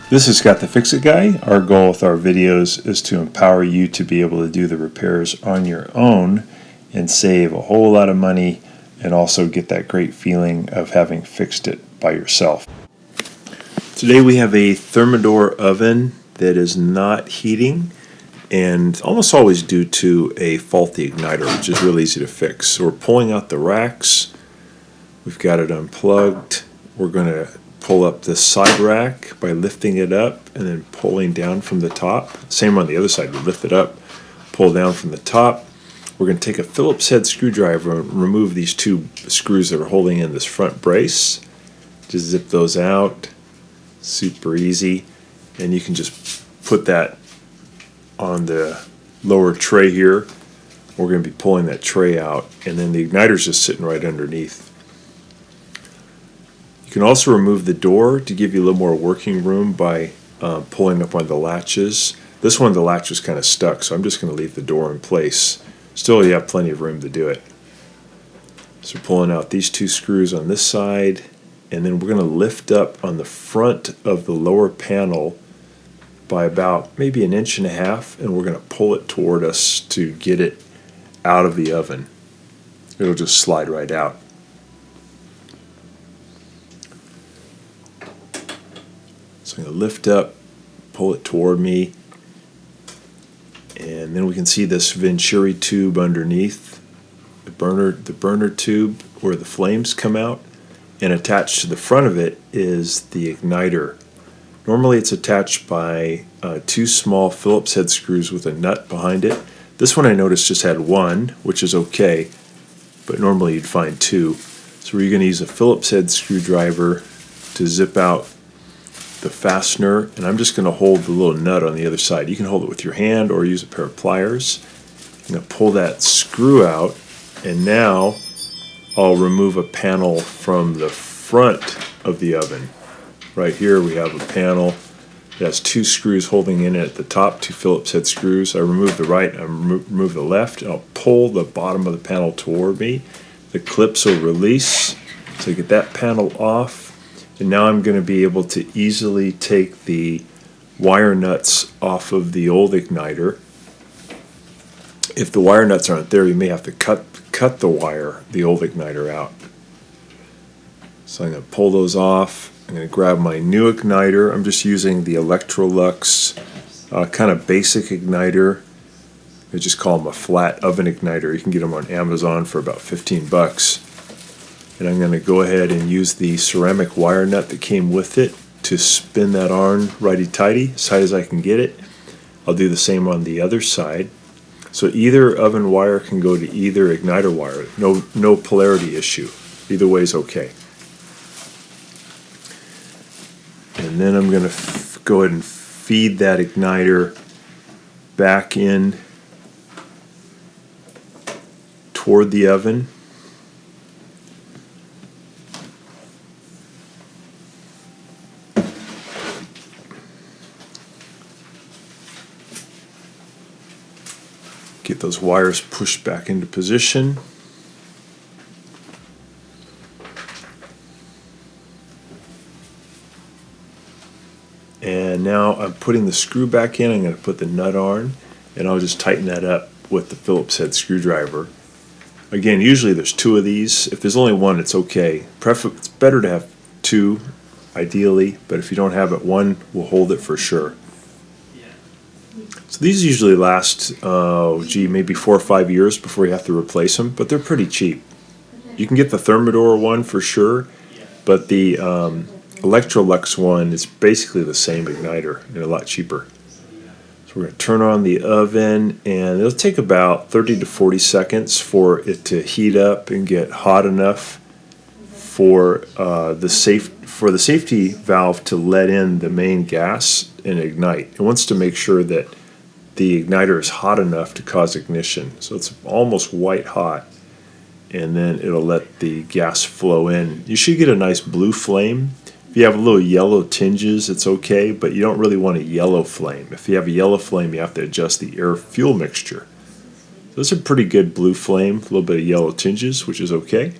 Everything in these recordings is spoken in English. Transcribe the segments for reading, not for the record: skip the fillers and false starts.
This is Scott the Fix-It Guy. Our goal with our videos is to empower you to be able to do the repairs on your own and save a whole lot of money and also get that great feeling of having fixed it by yourself. Today we have a Thermador oven that is not heating, and almost always due to a faulty igniter, which is really easy to fix. So we're pulling out the racks. We've got it unplugged. We're going to pull up the side rack by lifting it up and then pulling down from the top. Same on the other side. We lift it up, pull down from the top. We're going to take a Phillips head screwdriver and remove these two screws that are holding in this front brace. Just zip those out. Super easy. And you can just put that on the lower tray here. We're going to be pulling that tray out, and then the igniter's just sitting right underneath. You can also remove the door to give you a little more working room by pulling up one of the latches. This one, the latch is kind of stuck, so I'm just going to leave the door in place. Still, you have plenty of room to do it. So pulling out these two screws on this side, and then we're going to lift up on the front of the lower panel by about maybe 1.5 inches, and we're going to pull it toward us to get it out of the oven. It'll just slide right out. So I'm going to lift up, pull it toward me, and then we can see this Venturi tube underneath, the burner tube where the flames come out, and attached to the front of it is the igniter. Normally it's attached by two small Phillips head screws with a nut behind it. This one I noticed just had one, which is okay, but normally you'd find two. So we're going to use a Phillips head screwdriver to zip out the fastener, and I'm just going to hold the little nut on the other side. You can hold it with your hand or use a pair of pliers. I'm going to pull that screw out, and now I'll remove a panel from the front of the oven. Right here we have a panel that has two screws holding in it at the top, two Phillips head screws. I remove the right, I remove the left, and I'll pull the bottom of the panel toward me. The clips will release, so get that panel off. And now I'm going to be able to easily take the wire nuts off of the old igniter. If the wire nuts aren't there, you may have to cut the old igniter out. So I'm going to pull those off. I'm going to grab my new igniter. I'm just using the Electrolux kind of basic igniter. They just call them a flat oven igniter. You can get them on Amazon for about 15 bucks. And I'm going to go ahead and use the ceramic wire nut that came with it to spin that on righty-tighty, as tight as I can get it. I'll do the same on the other side. So either oven wire can go to either igniter wire. No polarity issue. Either way is okay. And then I'm going to go ahead and feed that igniter back in toward the oven. Get those wires pushed back into position. And now I'm putting the screw back in. I'm going to put the nut on, and I'll just tighten that up with the Phillips head screwdriver. Again, usually there's two of these. If there's only one, it's okay. It's better to have two, ideally, but if you don't have it, one will hold it for sure. So these usually last, maybe 4 or 5 years before you have to replace them, but they're pretty cheap. You can get the Thermador one for sure, but the Electrolux one is basically the same igniter and a lot cheaper. So we're going to turn on the oven, and it'll take about 30 to 40 seconds for it to heat up and get hot enough for the safety valve to let in the main gas and ignite. It wants to make sure that the igniter is hot enough to cause ignition. So it's almost white hot, and then it'll let the gas flow in. You should get a nice blue flame. If you have a little yellow tinges, it's okay, but you don't really want a yellow flame. If you have a yellow flame, you have to adjust the air-fuel mixture. So it's a pretty good blue flame, a little bit of yellow tinges, which is okay.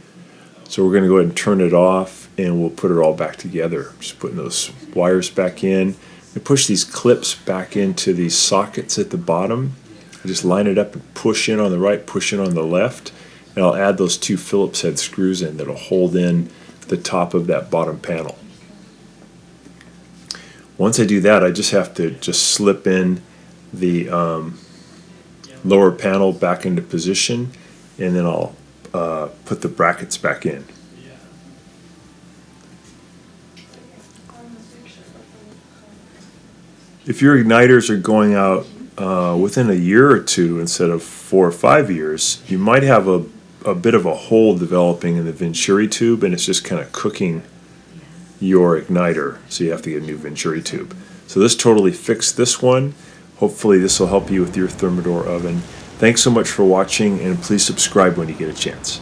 So we're going to go ahead and turn it off, and we'll put it all back together. Just putting those wires back in. I push these clips back into these sockets at the bottom. I just line it up and push in on the right, push in on the left, and I'll add those 2 Phillips head screws in that'll hold in the top of that bottom panel. Once I do that, I just have to just slip in the lower panel back into position, and then I'll put the brackets back in. If your igniters are going out within a year or two instead of 4 or 5 years, you might have a bit of a hole developing in the Venturi tube, and it's just kind of cooking your igniter, so you have to get a new Venturi tube. So this totally fixed this one. Hopefully this will help you with your Thermador oven. Thanks so much for watching, and please subscribe when you get a chance.